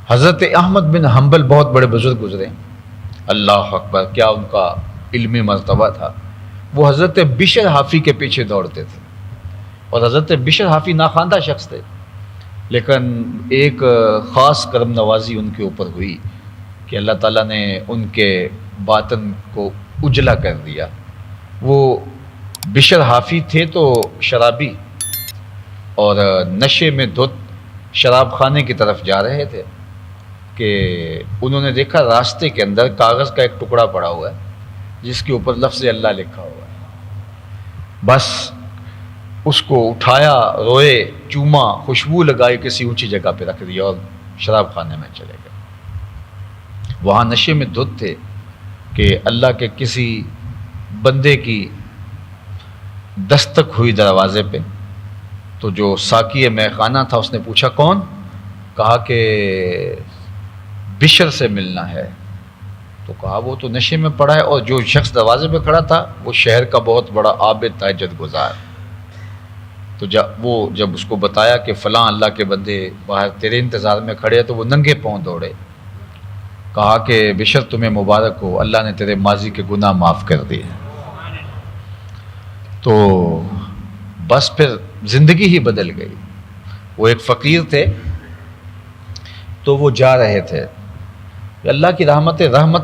حضرت احمد بن حنبل بہت بڑے بزرگ گزرے، اللہ اکبر، کیا ان کا علمی مرتبہ تھا۔ وہ حضرت بشر حافی کے پیچھے دوڑتے تھے، اور حضرت بشر حافی ناخواندہ شخص تھے، لیکن ایک خاص کرم نوازی ان کے اوپر ہوئی کہ اللہ تعالیٰ نے ان کے باطن کو اجلا کر دیا۔ وہ بشر حافی تھے تو شرابی، اور نشے میں دھت شراب خانے کی طرف جا رہے تھے کہ انہوں نے دیکھا راستے کے اندر کاغذ کا ایک ٹکڑا پڑا ہوا ہے جس کے اوپر لفظ اللہ لکھا ہوا ہے۔ بس اس کو اٹھایا، روئے، چوما، خوشبو لگائی، کسی اونچی جگہ پہ رکھ دیا اور شراب خانے میں چلے گئے۔ وہاں نشے میں دھت تھے کہ اللہ کے کسی بندے کی دستک ہوئی دروازے پہ، تو جو ساقی مے خانہ تھا اس نے پوچھا کون؟ کہا کہ بشر سے ملنا ہے۔ تو کہا وہ تو نشے میں پڑا ہے، اور جو شخص دروازے پہ کھڑا تھا وہ شہر کا بہت بڑا عابد تہجد گزار۔ تو جب اس کو بتایا کہ فلاں اللہ کے بندے باہر تیرے انتظار میں کھڑے ہیں، تو وہ ننگے پاؤں دوڑے، کہا کہ بشر تمہیں مبارک ہو، اللہ نے تیرے ماضی کے گناہ معاف کر دیے۔ تو بس پھر زندگی ہی بدل گئی۔ وہ ایک فقیر تھے، تو وہ جا رہے تھے، اللہ کی رحمت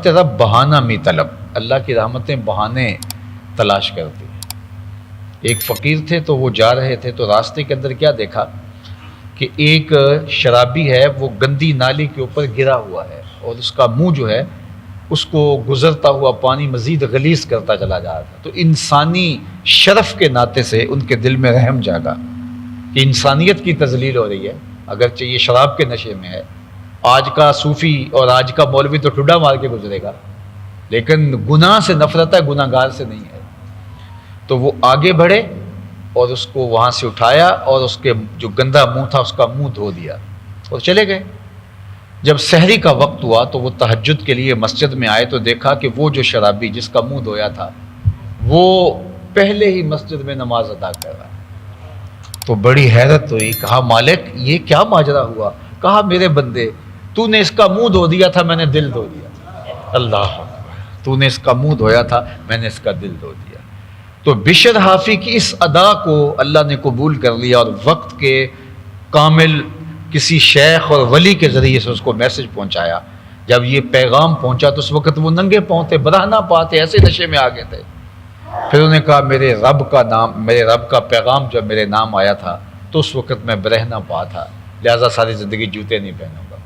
رب بہانہ می طلب، اللہ کی رحمتیں بہانے تلاش کرتی ہیں۔ ایک فقیر تھے تو وہ جا رہے تھے، تو راستے کے اندر کیا دیکھا کہ ایک شرابی ہے، وہ گندی نالی کے اوپر گرا ہوا ہے، اور اس کا منہ جو ہے اس کو گزرتا ہوا پانی مزید غلیظ کرتا چلا جا رہا تھا۔ تو انسانی شرف کے ناطے سے ان کے دل میں رحم جاگا کہ انسانیت کی تذلیل ہو رہی ہے، اگرچہ یہ شراب کے نشے میں ہے۔ آج کا صوفی اور آج کا مولوی تو ٹھڈا مار کے گزرے گا، لیکن گناہ سے نفرت ہے، گناہ گار سے نہیں ہے۔ تو وہ آگے بڑھے اور اس کو وہاں سے اٹھایا، اور اس کے جو گندا منہ تھا اس کا منہ دھو دیا اور چلے گئے۔ جب سحری کا وقت ہوا تو وہ تہجد کے لیے مسجد میں آئے، تو دیکھا کہ وہ جو شرابی جس کا منہ دھویا تھا وہ پہلے ہی مسجد میں نماز ادا کر رہا ہے۔ تو بڑی حیرت ہوئی، کہا مالک یہ کیا ماجرا ہوا؟ کہا میرے بندے، تو نے اس کا منہ دھو دیا تھا، میں نے دل دھو دیا۔ اللہ اکبر، تو نے اس کا منہ دھویا تھا، میں نے اس کا دل دھو دیا۔ تو بشر حافی کی اس ادا کو اللہ نے قبول کر لیا، اور وقت کے کامل کسی شیخ اور ولی کے ذریعے سے اس کو میسج پہنچایا۔ جب یہ پیغام پہنچا تو اس وقت وہ ننگے پاؤں تھے، براہنا پاتے، ایسے نشے میں آ گئے تھے۔ پھر انہوں نے کہا میرے رب کا پیغام جب میرے نام آیا تھا تو اس وقت میں برہنہ پا تھا، لہٰذا ساری زندگی جوتے نہیں پہنوں گا۔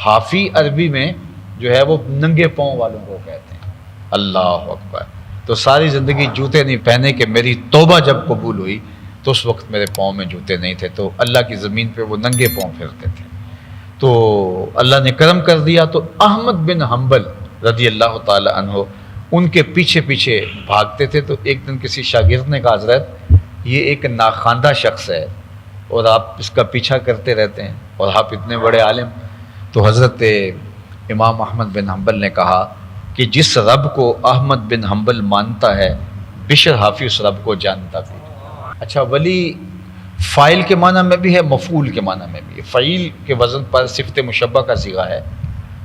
حافی عربی میں جو ہے وہ ننگے پاؤں والوں کو کہتے ہیں۔ اللہ اکبر۔ تو ساری زندگی جوتے نہیں پہنے کہ میری توبہ جب قبول ہوئی تو اس وقت میرے پاؤں میں جوتے نہیں تھے، تو اللہ کی زمین پہ وہ ننگے پاؤں پھرتے تھے۔ تو اللہ نے کرم کر دیا، تو احمد بن حنبل رضی اللہ تعالی عنہ ان کے پیچھے پیچھے بھاگتے تھے۔ تو ایک دن کسی شاگرد نے کہا حضرت یہ ایک ناخواندہ شخص ہے اور آپ اس کا پیچھا کرتے رہتے ہیں، اور آپ اتنے بڑے عالم۔ تو حضرت امام احمد بن حنبل نے کہا کہ جس رب کو احمد بن حنبل مانتا ہے، بشر حافی اس رب کو جانتا بھی۔ اچھا، ولی فائل کے معنی میں بھی ہے، مفعول کے معنی میں بھی ہے۔ فعیل کے وزن پر صفت مشبہ کا صیغہ ہے،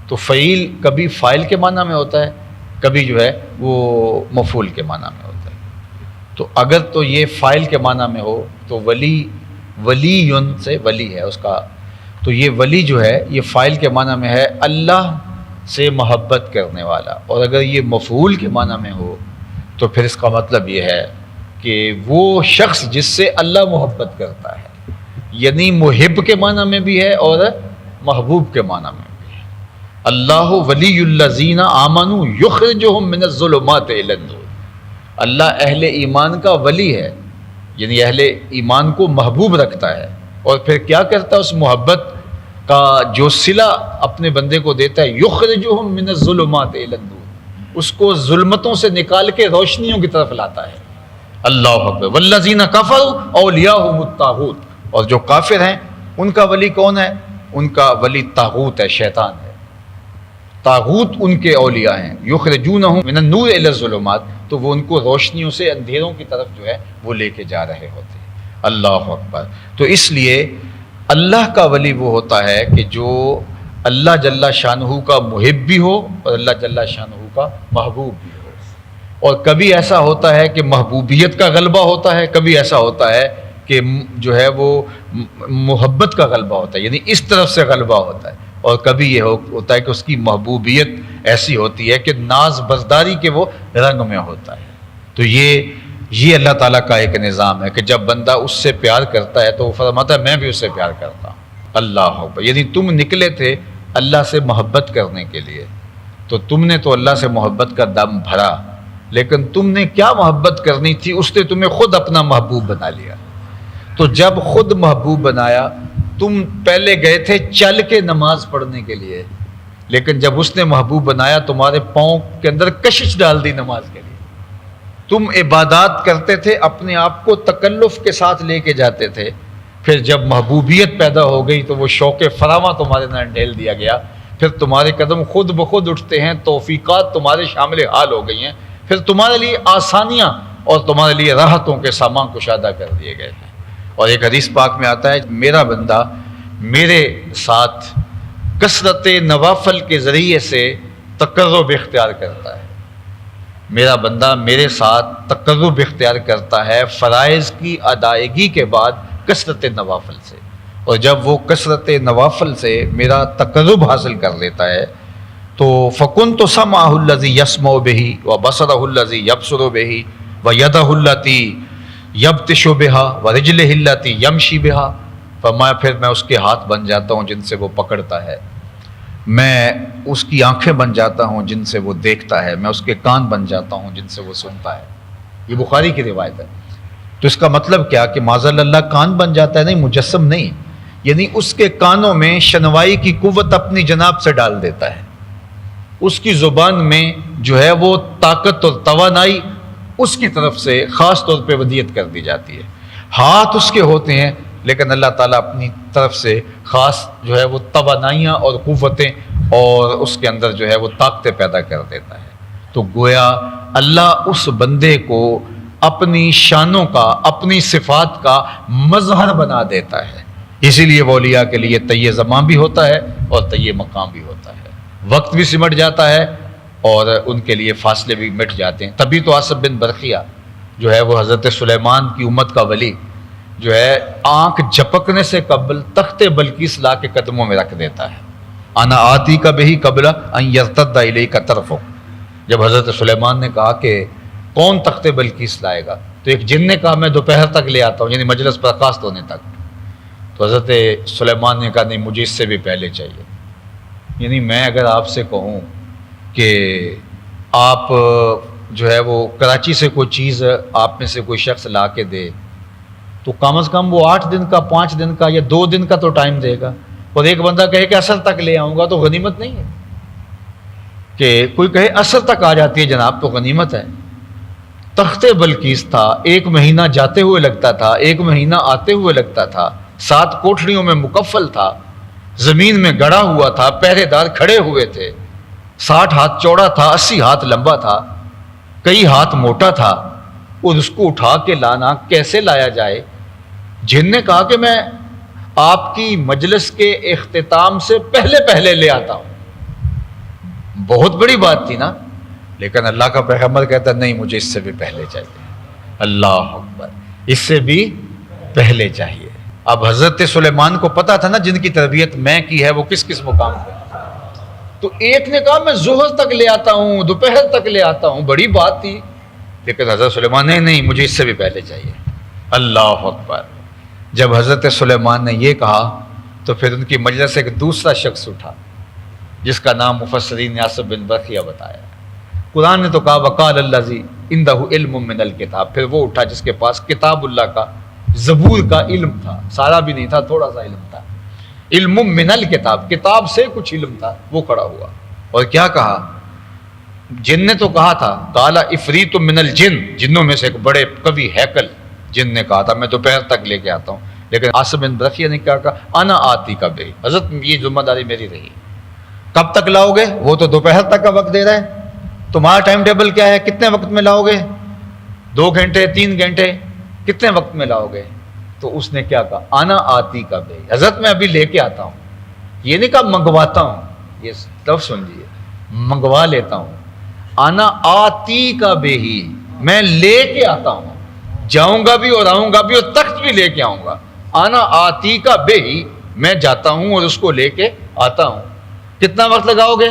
تو فعیل کبھی فائل کے معنی میں ہوتا ہے، کبھی جو ہے وہ مفعول کے معنی میں ہوتا ہے۔ تو اگر تو یہ فائل کے معنی میں ہو تو ولیٌ سے ولی ہے اس کا، تو یہ ولی جو ہے یہ فائل کے معنی میں ہے اللہ سے محبت کرنے والا، اور اگر یہ مفعول کے معنی میں ہو تو پھر اس کا مطلب یہ ہے کہ وہ شخص جس سے اللہ محبت کرتا ہے، یعنی محب کے معنی میں بھی ہے اور محبوب کے معنی میں بھی ہے۔ اللہ ولی الذین آمنوا یخرجہم من الظلمات الی النور، اللہ اہل ایمان کا ولی ہے، یعنی اہل ایمان کو محبوب رکھتا ہے، اور پھر کیا کرتا ہے اس محبت کا جو صلہ اپنے بندے کو دیتا ہے، یخرجہم من الظلمات الی النور، اس کو ظلمتوں سے نکال کے روشنیوں کی طرف لاتا ہے۔ اللہ اکبر۔ والذین کفروا اولیاءہم الطاغوت، اور جو کافر ہیں ان کا ولی کون ہے؟ ان کا ولی طاغوت ہے، شیطان ہے۔ طاغوت ان کے اولیاء ہیں، یخرجونہم من النور الی الظلمات، تو وہ ان کو روشنیوں سے اندھیروں کی طرف جو ہے وہ لے کے جا رہے ہوتے ہیں۔ اللہ اکبر۔ تو اس لیے اللہ کا ولی وہ ہوتا ہے کہ جو اللہ جل شانہ کا محب بھی ہو اور اللہ جل شانہ کا محبوب بھی ہو۔ اور کبھی ایسا ہوتا ہے کہ محبوبیت کا غلبہ ہوتا ہے، کبھی ایسا ہوتا ہے کہ جو ہے وہ محبت کا غلبہ ہوتا ہے، یعنی اس طرف سے غلبہ ہوتا ہے، اور کبھی یہ ہوتا ہے کہ اس کی محبوبیت ایسی ہوتی ہے کہ ناز برداری کے وہ رنگ میں ہوتا ہے۔ تو یہ اللہ تعالیٰ کا ایک نظام ہے کہ جب بندہ اس سے پیار کرتا ہے تو وہ فرماتا ہے میں بھی اس سے پیار کرتا ہوں۔ اللہ اکبر، یعنی تم نکلے تھے اللہ سے محبت کرنے کے لیے، تو تم نے تو اللہ سے محبت کا دم بھرا، لیکن تم نے کیا محبت کرنی تھی، اس نے تمہیں خود اپنا محبوب بنا لیا۔ تو جب خود محبوب بنایا، تم پہلے گئے تھے چل کے نماز پڑھنے کے لیے، لیکن جب اس نے محبوب بنایا تمہارے پاؤں کے اندر کشش ڈال دی نماز کے لیے۔ تم عبادات کرتے تھے، اپنے آپ کو تکلف کے ساتھ لے کے جاتے تھے، پھر جب محبوبیت پیدا ہو گئی تو وہ شوق فراواں تمہارے اندر ڈھیل دیا گیا، پھر تمہارے قدم خود بخود اٹھتے ہیں، توفیقات تمہارے شامل حال ہو گئی ہیں، پھر تمہارے لیے آسانیاں اور تمہارے لیے راحتوں کے سامان کشادہ کر دیے گئے ہیں۔ اور ایک حدیث پاک میں آتا ہے میرا بندہ میرے ساتھ کثرت نوافل کے ذریعے سے تقرب اختیار کرتا ہے، میرا بندہ میرے ساتھ تقرب اختیار کرتا ہے فرائض کی ادائیگی کے بعد کثرت نوافل سے، اور جب وہ کثرت نوافل سے میرا تقرب حاصل کر لیتا ہے تو فَكُنْتُ سَمْعَهُ الَّذِي يَسْمَعُ بِهِ وَبَصَرَهُ الَّذِي يَبْصُرُ بِهِ وَيَدَهُ الَّتِي يَبْطِشُ بِهَا وَرِجْلِهِ الَّتِي يَمْشِي بِهَا، فرمایا پھر میں اس کے ہاتھ بن جاتا ہوں جن سے وہ پکڑتا ہے، میں اس کی آنکھیں بن جاتا ہوں جن سے وہ دیکھتا ہے، میں اس کے کان بن جاتا ہوں جن سے وہ سنتا ہے۔ یہ بخاری کی روایت ہے۔ تو اس کا مطلب کیا کہ معاذ اللہ کان بن جاتا ہے؟ نہیں، مجسم نہیں، یعنی اس کے کانوں میں شنوائی کی قوت اپنی جناب سے ڈال دیتا ہے، اس کی زبان میں جو ہے وہ طاقت اور توانائی اس کی طرف سے خاص طور پہ ودیت کر دی جاتی ہے۔ ہاتھ اس کے ہوتے ہیں لیکن اللہ تعالیٰ اپنی طرف سے خاص جو ہے وہ توانائیاں اور قوتیں اور اس کے اندر جو ہے وہ طاقتیں پیدا کر دیتا ہے۔ تو گویا اللہ اس بندے کو اپنی شانوں کا، اپنی صفات کا مظہر بنا دیتا ہے، اسی لیے وہ اولیاء کے لیے طی زمان بھی ہوتا ہے اور طی مقام بھی ہوتا ہے، وقت بھی سمٹ جاتا ہے اور ان کے لیے فاصلے بھی مٹ جاتے ہیں۔ تبھی تو آصف بن برقیہ جو ہے وہ حضرت سلیمان کی امت کا ولی جو ہے آنکھ جھپکنے سے قبل تخت بلقیس لا کے قدموں میں رکھ دیتا ہے، انا آتی کا بہی قبل ان یرتد الیک طرفک۔ جب حضرت سلیمان نے کہا کہ کون تخت بلقیس لائے گا تو ایک جن نے کہا میں دوپہر تک لے آتا ہوں، یعنی مجلس برخاست ہونے تک۔ تو حضرت سلیمان نے کہا نہیں، مجھے اس سے بھی پہلے چاہیے، یعنی میں اگر آپ سے کہوں کہ آپ جو ہے وہ کراچی سے کوئی چیز آپ میں سے کوئی شخص لا کے دے تو کم از کم وہ 8 دن کا، 5 دن کا یا 2 دن کا تو ٹائم دے گا، اور ایک بندہ کہے کہ عصر تک لے آؤں گا تو غنیمت نہیں ہے، کہ کوئی کہے عصر تک آ جاتی ہے جناب تو غنیمت ہے۔ تخت بلقیس تھا، 1 مہینہ جاتے ہوئے لگتا تھا، 1 مہینہ آتے ہوئے لگتا تھا، 7 کوٹھڑیوں میں مکفل تھا، زمین میں گڑا ہوا تھا، پہرے دار کھڑے ہوئے تھے، 60 ہاتھ چوڑا تھا، 80 ہاتھ لمبا تھا، کئی ہاتھ موٹا تھا، اور اس کو اٹھا کے لانا کیسے لایا جائے؟ جن نے کہا کہ میں آپ کی مجلس کے اختتام سے پہلے لے آتا ہوں۔ بہت بڑی بات تھی نا، لیکن اللہ کا پیغمبر کہتا نہیں، مجھے اس سے بھی پہلے چاہیے۔ اللہ اکبر، اس سے بھی پہلے چاہیے۔ اب حضرت سلیمان کو پتا تھا نا جن کی تربیت میں کی ہے وہ کس کس مقام پہ، تو ایک نے کہا میں ظہر تک لے آتا ہوں، دوپہر تک لے آتا ہوں، بڑی بات تھی، لیکن حضرت سلیمان نے نہیں، مجھے اس سے بھی پہلے چاہیے۔ اللہ اکبر۔ جب حضرت سلیمان نے یہ کہا تو پھر ان کی مجلس سے ایک دوسرا شخص اٹھا جس کا نام مفسرین نے آصف بن برقیہ بتایا۔ قرآن نے تو کہا وقال الذی عندہ علم من الکتاب، پھر وہ اٹھا جس کے پاس کتاب اللہ کا، زبور کا علم تھا، سارا بھی نہیں تھا، تھوڑا سا علم تھا، علم من الکتاب، کتاب سے کچھ علم تھا، وہ کھڑا ہوا اور کیا کہا؟ جن نے تو کہا تھا قال عفریت من الجن، جنوں میں سے ایک بڑے قوی ہیکل جن نے کہا تھا میں دوپہر تک لے کے آتا ہوں، لیکن آصف بن برقیہ نے کیا کہا انا آتی کا بے، حضرت یہ ذمہ داری میری رہی، کب تک لاؤ گے؟ وہ تو دوپہر تک کا وقت دے رہے ہیں، تمہارا ٹائم ٹیبل کیا ہے؟ کتنے وقت میں لاؤ گے؟ 2 گھنٹے 3 گھنٹے کتنے وقت میں لاؤ گے؟ تو اس نے کیا کہا انا آتی کا بے، حضرت میں ابھی لے کے آتا ہوں، یہ نہیں کہا منگواتا ہوں، یہ لفظ سمجھیے، منگوا لیتا ہوں. آنا آتی کا بے ہی، میں لے کے آتا ہوں، جاؤں گا بھی اور آؤں گا بھی اور تخت بھی لے کے آؤں گا. آنا آتی کا بے ہی، میں جاتا ہوں اور اس کو لے کے آتا ہوں. کتنا وقت لگاؤ گے؟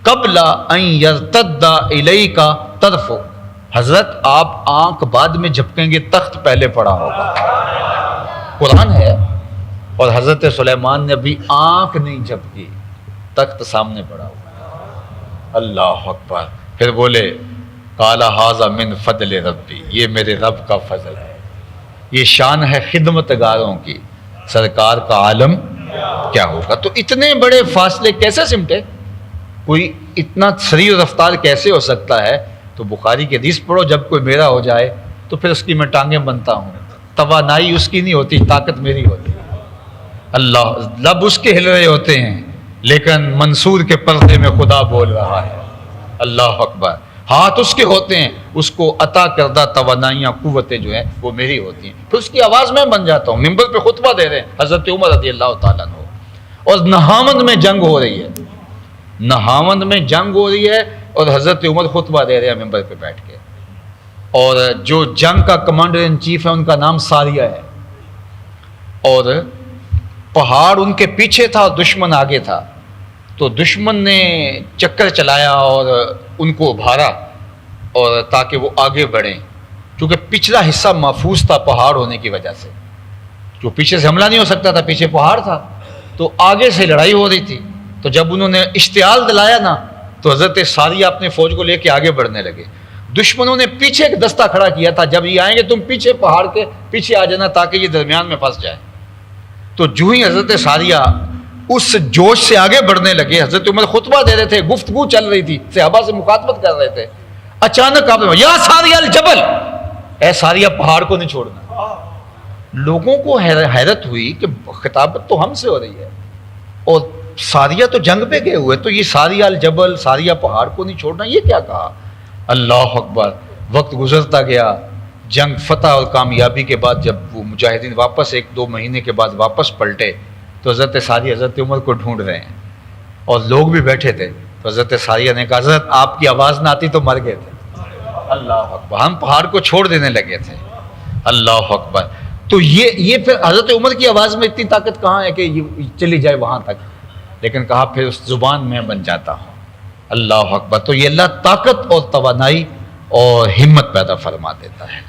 قبل ان یرتد الیک طرفک، حضرت آپ آنکھ بعد میں جھپکیں گے، تخت پہلے پڑا ہوگا. قرآن ہے. اور حضرت سلیمان نے ابھی آنکھ نہیں جھپکی، تخت سامنے پڑا ہوا. اللہ اکبر. پھر بولے قال ھذا من فضل ربی، یہ میرے رب کا فضل ہے. یہ شان ہے خدمتگاروں کی، سرکار کا عالم کیا ہوگا. تو اتنے بڑے فاصلے کیسے سمٹے؟ کوئی اتنا سریع رفتار کیسے ہو سکتا ہے؟ تو بخاری کی حدیث پڑھو، جب کوئی میرا ہو جائے تو پھر اس کی میں ٹانگیں بنتا ہوں. توانائی اس کی نہیں ہوتی، طاقت میری ہوتی ہے. اللہ، لب اس کے ہل رہے ہوتے ہیں لیکن منصور کے پردے میں خدا بول رہا ہے. اللہ اکبر. ہاتھ اس کے ہوتے ہیں، اس کو عطا کردہ توانائیاں، قوتیں جو ہیں وہ میری ہوتی ہیں. پھر اس کی آواز میں بن جاتا ہوں. ممبر پہ خطبہ دے رہے ہیں حضرت عمر رضی اللہ تعالیٰ عنہ، اور نہاوند میں جنگ ہو رہی ہے، نہاوند میں جنگ ہو رہی ہے اور حضرت عمر خطبہ دے رہے ہیں ممبر پہ بیٹھ کے. اور جو جنگ کا کمانڈر ان چیف ہے ان کا نام ساریہ ہے. اور پہاڑ ان کے پیچھے تھا، دشمن آگے تھا. تو دشمن نے چکر چلایا اور ان کو ابھارا، اور تاکہ وہ آگے بڑھیں، کیونکہ پچھلا حصہ محفوظ تھا پہاڑ ہونے کی وجہ سے. جو پیچھے سے حملہ نہیں ہو سکتا تھا، پیچھے پہاڑ تھا، تو آگے سے لڑائی ہو رہی تھی. تو جب انہوں نے اشتعال دلایا نا، تو حضرت ساریہ اپنے فوج کو لے کے آگے بڑھنے لگے. دشمنوں نے پیچھے ایک دستہ کھڑا کیا تھا، جب یہ آئیں گے تم پیچھے پہاڑ کے پیچھے آ جانا تاکہ یہ درمیان میں پھنس جائے. تو جو ہی حضرت ساریہ اس جوش سے آگے بڑھنے لگے، حضرت عمر خطبہ دے رہے تھے، گفتگو چل رہی تھی، صحابہ سے مخاطبت کر رہے تھے. اچانک آپ نے یا ساریہ الجبل، اے ساریہ پہاڑ کو نہیں چھوڑنا. لوگوں کو حیرت ہوئی کہ خطابت تو ہم سے ہو رہی ہے اور ساریہ تو جنگ پہ گئے ہوئے، تو یہ ساریہ الجبل، ساریہ پہاڑ کو نہیں چھوڑنا، یہ کیا کہا؟ اللہ اکبر. وقت گزرتا گیا، جنگ فتح اور کامیابی کے بعد جب وہ مجاہدین واپس 1-2 مہینے کے بعد واپس پلٹے، تو حضرت ساریہ حضرت عمر کو ڈھونڈ رہے ہیں اور لوگ بھی بیٹھے تھے. تو حضرت ساریہ نے کہا حضرت آپ کی آواز نہ آتی تو مر گئے تھے. اللہ اکبر. ہم پہاڑ کو چھوڑ دینے لگے تھے. اللہ اکبر. تو یہ پھر حضرت عمر کی آواز میں اتنی طاقت کہاں ہے کہ یہ چلی جائے وہاں تک، لیکن کہا پھر اس زبان میں بن جاتا ہوں. اللہ اکبر. تو یہ اللہ طاقت اور توانائی اور ہمت پیدا فرما دیتا ہے.